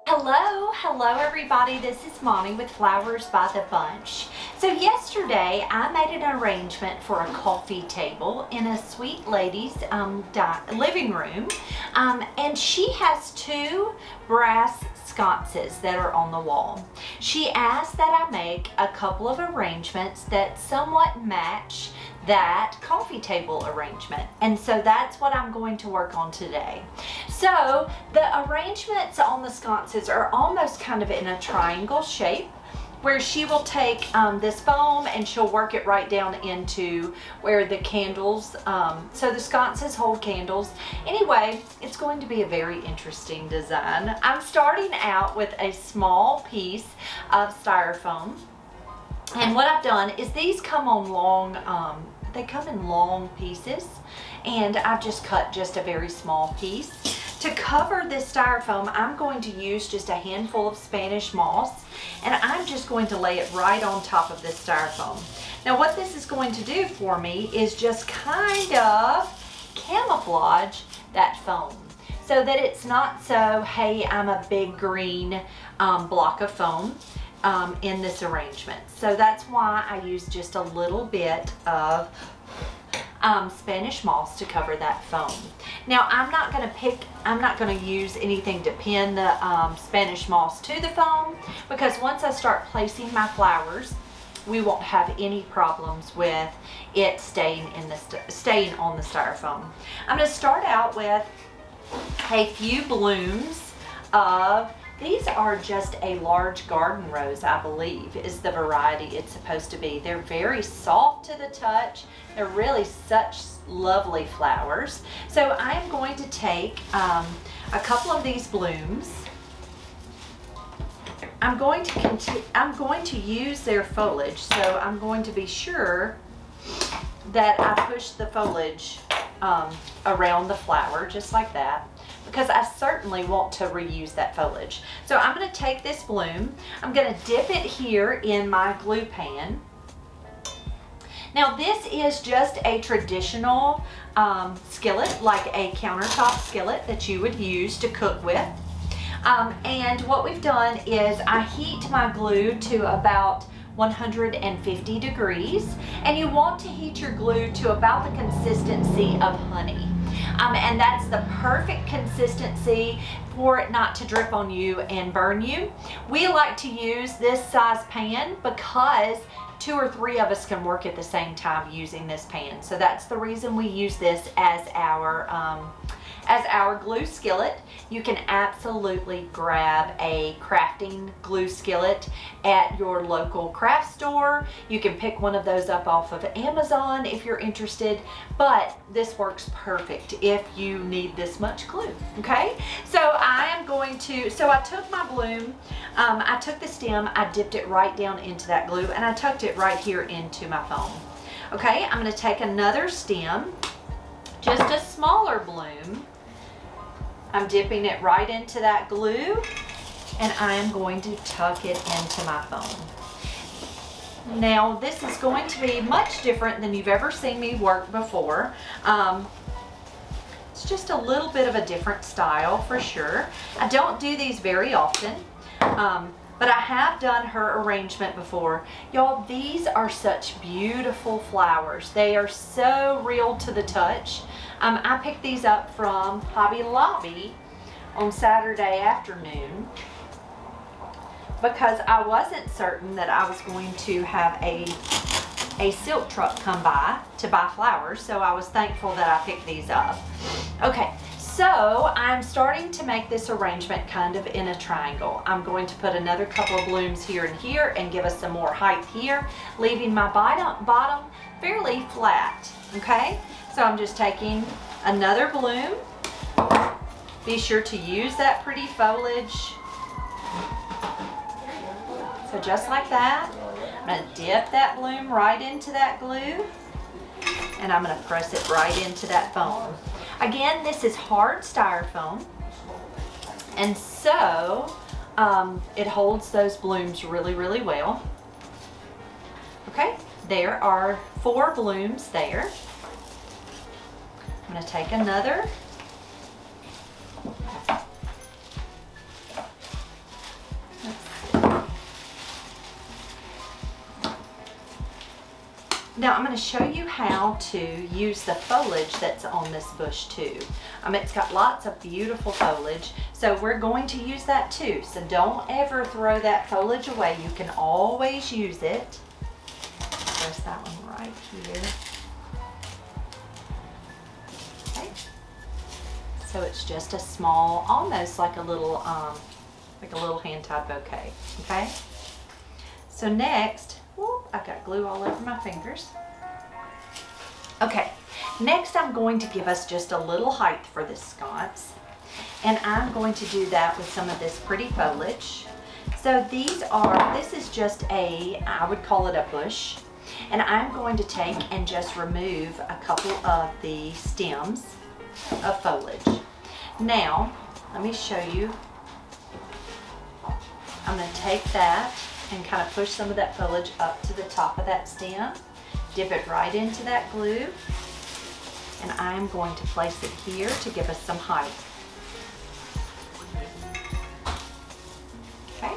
Hello everybody, this is Mommy with Flowers by the Bunch. So yesterday I made an arrangement for a coffee table in a sweet lady's living room, and she has two brass sconces that are on the wall. She asked that I make a couple of arrangements that somewhat match that coffee table arrangement, and so that's what I'm going to work on today. So the arrangements on the sconces are almost kind of in a triangle shape, where she will take this foam and she'll work it right down into where the candles, so the sconces hold candles. Anyway, it's going to be a very interesting design. I'm starting out with a small piece of styrofoam, and what I've done is these come on long, they come in long pieces, and I've just cut just a very small piece. To cover this styrofoam, I'm going to use just a handful of Spanish moss, and I'm just going to lay it right on top of this styrofoam. Now what this is going to do for me is just kind of camouflage that foam, so that it's not so, hey, I'm a big green block of foam in this arrangement. So that's why I use just a little bit of Spanish moss to cover that foam. Now I'm not going to use anything to pin the Spanish moss to the foam, because once I start placing my flowers, we won't have any problems with it staying on the styrofoam. I'm going to start out with a few blooms of, these are just a large garden rose, I believe is the variety it's supposed to be. They're very soft to the touch. They're really such lovely flowers. So I'm going to take a couple of these blooms. I'm going to use their foliage, so I'm going to be sure that I push the foliage around the flower just like that, because I certainly want to reuse that foliage. So I'm going to take this bloom, I'm going to dip it here in my glue pan. Now this is just a traditional skillet, like a countertop skillet that you would use to cook with. And what we've done is I heat my glue to about 150 degrees, and you want to heat your glue to about the consistency of honey. And that's the perfect consistency for it not to drip on you and burn you. We like to use this size pan because 2 or 3 of us can work at the same time using this pan. So that's the reason we use this as our glue skillet. You can absolutely grab a crafting glue skillet at your local craft store. You can pick one of those up off of Amazon if you're interested, but this works perfect if you need this much glue, okay? So I took my bloom, I took the stem, I dipped it right down into that glue, and I tucked it right here into my foam. Okay, I'm gonna take another stem, just a smaller bloom. I'm dipping it right into that glue, and I am going to tuck it into my foam. Now this is going to be much different than you've ever seen me work before. It's just a little bit of a different style for sure. I don't do these very often, but I have done her arrangement before. Y'all, these are such beautiful flowers. They are so real to the touch. I picked these up from Hobby Lobby on Saturday afternoon because I wasn't certain that I was going to have a silk truck come by to buy flowers, so I was thankful that I picked these up. Okay, so I'm starting to make this arrangement kind of in a triangle. I'm going to put another couple of blooms here and here and give us some more height here, leaving my bottom fairly flat, okay? So I'm just taking another bloom. Be sure to use that pretty foliage. So just like that, I'm going to dip that bloom right into that glue, and I'm going to press it right into that foam. Again, this is hard styrofoam, and so it holds those blooms really, really well. Okay, there are 4 blooms there. I'm going to take another Now I'm going to show you how to use the foliage that's on this bush too. It's got lots of beautiful foliage, so we're going to use that too. So don't ever throw that foliage away. You can always use it. There's that one right here. Okay. So it's just a small, almost like a little hand-tied bouquet. Okay. So next, whoop, I got glue all over my fingers. Okay, next I'm going to give us just a little height for this sconce. And I'm going to do that with some of this pretty foliage. So this is just I would call it a bush. And I'm going to take and just remove a couple of the stems of foliage. Now, let me show you. I'm going to take that and kind of push some of that foliage up to the top of that stem. Dip it right into that glue. And I'm going to place it here to give us some height. Okay.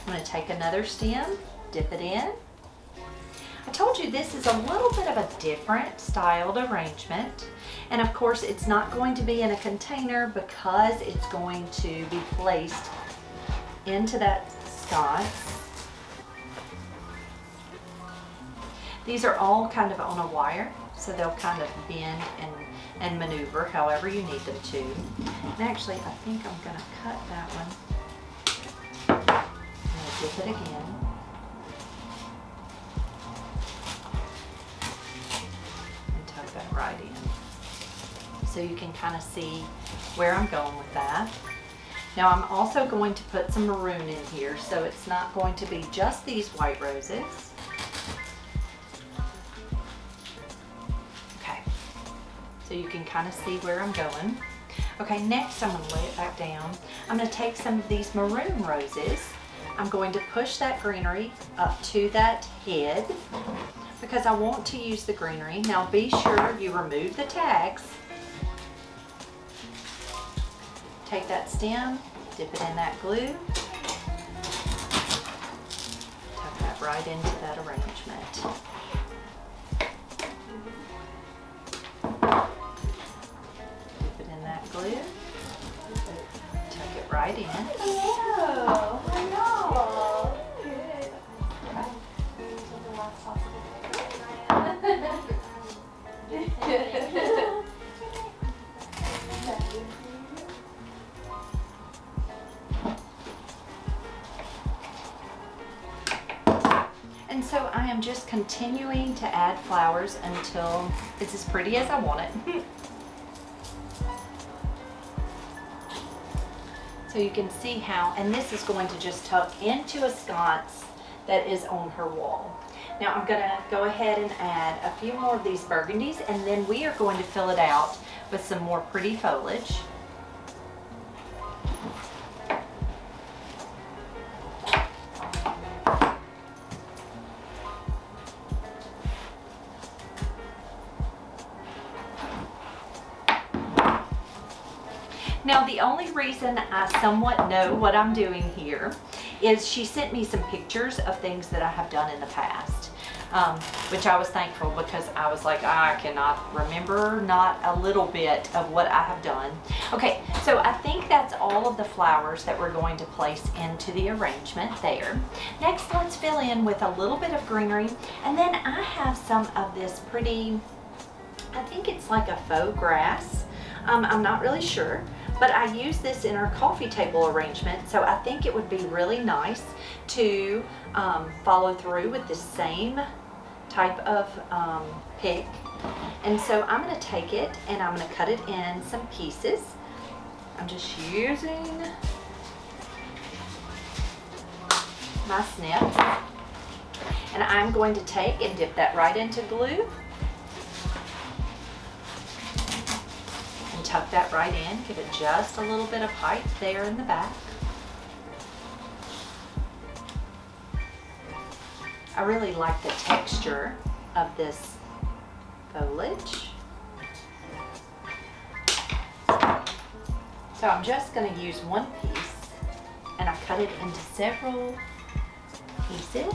I'm going to take another stem, dip it in. I told you this is a little bit of a different styled arrangement. And of course it's not going to be in a container because it's going to be placed into that sconce. These are all kind of on a wire, so they'll kind of bend and maneuver however you need them to. And actually, I think I'm going to cut that one. I'm going to dip it again. And tuck that right in. So you can kind of see where I'm going with that. Now I'm also going to put some maroon in here, so it's not going to be just these white roses. Okay, so you can kind of see where I'm going. Okay, next I'm going to lay it back down. I'm going to take some of these maroon roses. I'm going to push that greenery up to that head because I want to use the greenery. Now be sure you remove the tags. Take that stem, dip it in that glue, tuck that right into that arrangement. Dip it in that glue, tuck it right in. Hello, hello. And so I am just continuing to add flowers until it's as pretty as I want it. So you can see how, and this is going to just tuck into a sconce that is on her wall. Now I'm going to go ahead and add a few more of these burgundies, and then we are going to fill it out with some more pretty foliage. Now the only reason I somewhat know what I'm doing here is she sent me some pictures of things that I have done in the past, which I was thankful because I was like, I cannot remember not a little bit of what I have done. Okay, so I think that's all of the flowers that we're going to place into the arrangement there. Next, let's fill in with a little bit of greenery, and then I have some of this pretty, I think it's like a faux grass. I'm not really sure. But I use this in our coffee table arrangement, so I think it would be really nice to follow through with the same type of pick. And so I'm going to take it and I'm going to cut it in some pieces. I'm just using my snips. And I'm going to take and dip that right into glue. Tuck that right in, give it just a little bit of height there in the back. I really like the texture of this foliage. So I'm just going to use one piece and I cut it into several pieces.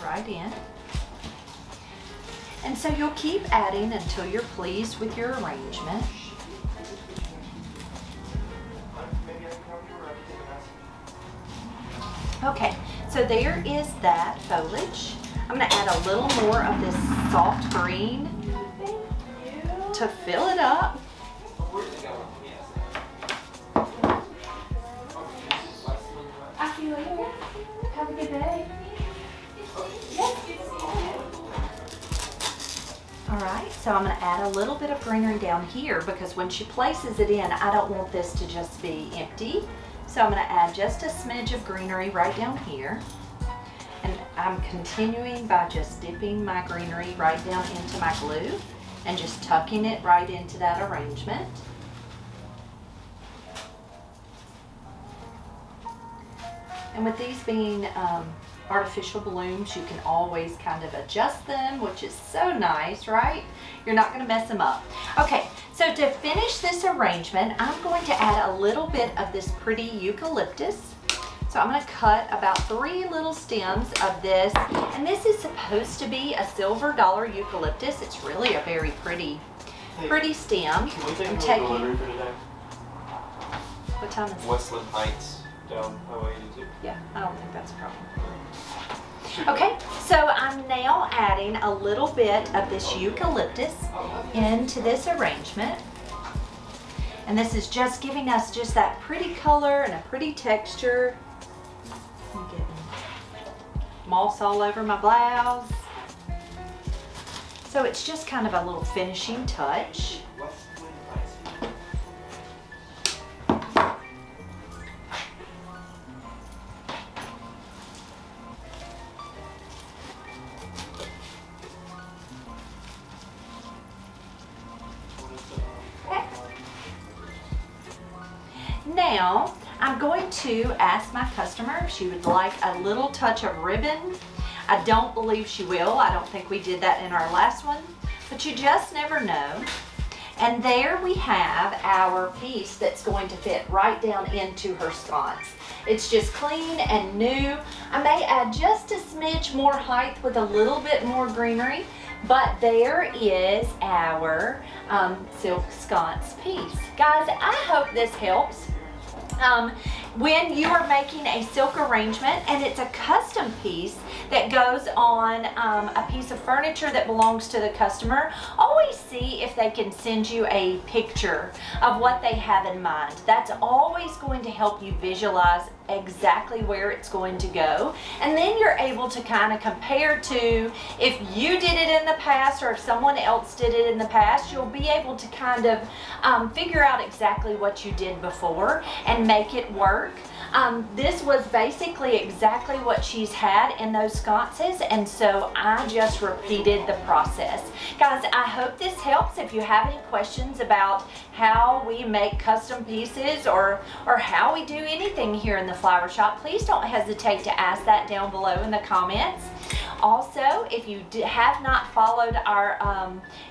right in. And so you'll keep adding until you're pleased with your arrangement. Okay, so there is that foliage. I'm gonna add a little more of this soft green to fill it up. I'll see you later. Have a good day. Yes, good to see you. All right, so I'm gonna add a little bit of greenery down here because when she places it in, I don't want this to just be empty. So I'm gonna add just a smidge of greenery right down here. And I'm continuing by just dipping my greenery right down into my glue and just tucking it right into that arrangement. And with these being artificial blooms, you can always kind of adjust them, which is so nice, right? You're not gonna mess them up. Okay, so to finish this arrangement, I'm going to add a little bit of this pretty eucalyptus. So I'm gonna cut about 3 little stems of this, and this is supposed to be a silver dollar eucalyptus. It's really a very pretty stem. Can we take I'm a taking- delivery for today? What time is it? Westland Heights down Highway 82. Yeah, I don't think that's a problem. Okay, so I'm now adding a little bit of this eucalyptus into this arrangement. And this is just giving us just that pretty color and a pretty texture. I'm getting moss all over my blouse. So it's just kind of a little finishing touch. Now, I'm going to ask my customer if she would like a little touch of ribbon. I don't believe she will. I don't think we did that in our last one, but you just never know. And there we have our piece that's going to fit right down into her sconce. It's just clean and new. I may add just a smidge more height with a little bit more greenery, but there is our silk sconce piece. Guys, I hope this helps. When you are making a silk arrangement and it's a custom piece that goes on a piece of furniture that belongs to the customer, always see if they can send you a picture of what they have in mind. That's always going to help you visualize exactly where it's going to go, and then you're able to kind of compare to if you did it in the past or if someone else did it in the past. You'll be able to kind of figure out exactly what you did before and make it work. This was basically exactly what she's had in those sconces, and so I just repeated the process. Guys, I hope this helps. If you have any questions about how we make custom pieces or how we do anything here in the flower shop, please don't hesitate to ask that down below in the comments. Also, if you have not followed our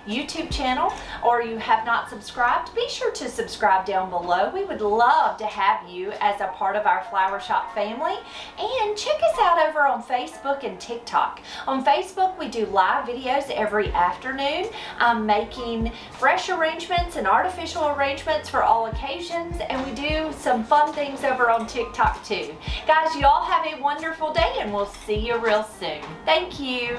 YouTube channel or you have not subscribed, be sure to subscribe down below. We would love to have you as a part of our flower shop family. And check us out over on Facebook and TikTok. On Facebook, we do live videos every afternoon, making fresh arrangements and artificial arrangements for all occasions, and we do some fun things over on TikTok too. Guys, you all have a wonderful day, and we'll see you real soon. Thank you.